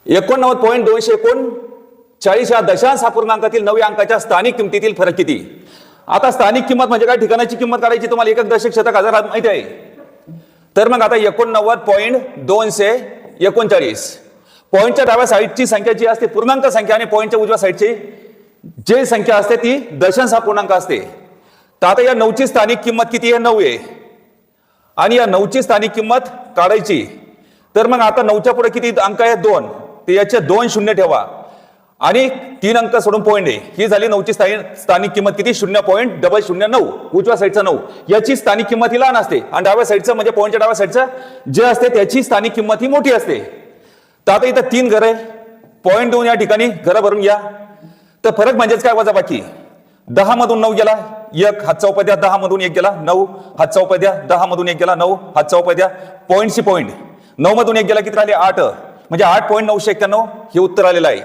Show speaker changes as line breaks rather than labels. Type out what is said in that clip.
89.239 या दशांश अपूर्णांकातील 9 अंकाच्या स्थानिक किमतीतील फरक किती? आता स्थानिक किंमत म्हणजे काय, ठिकाणाची किंमत काढायची, तुम्हाला एकक दशक शतक हजार माहिती आहे. तर मग आता 89.239 पॉईंटच्या डाव्या साईडची संख्या जी असते पूर्णांक संख्या आणि पॉईंटच्या उजव्या साईडची जी संख्या असते ती दशांश अपूर्णांक असते. तर आता या 9ची स्थानिक किंमत किती आहे? 9 आहे. आणि या 9ची स्थानिक किंमत काढायची. तर मग आता 9च्या पुढे किती अंक आहे? 2. ते याचे 2 शून्य ठेवा आणि 3 अंक सोडून पॉईंट आहे. ही झाली 9ची स्थानिक किंमत किती? 0.009. उजव्या साईडचा 9 याची स्थानिक किंमत ही लहान असते आणि डाव्या साईडचं म्हणजे पॉईंटच्या डाव्या साईडचं जे असते त्याची स्थानिक किंमत ही मोठी असते. तर आता इथं 3 घर आहे, पॉईंट 2 या ठिकाणी घरं भरून घ्या. तर फरक म्हणजेच काय? वजाबाकी. 10 मधून 9 गेला 1, हातचा उपाय द्या. 10 मधून 1 गेला 9, हातचा उपाय द्या. 10 मधून 1 गेला 9, हातचा उपाय द्या. पॉईंटची पॉईंट 9 मधून 1 गेला किती राहिले? 8. म्हणजे 8.991 हे उत्तर आलेलं आहे.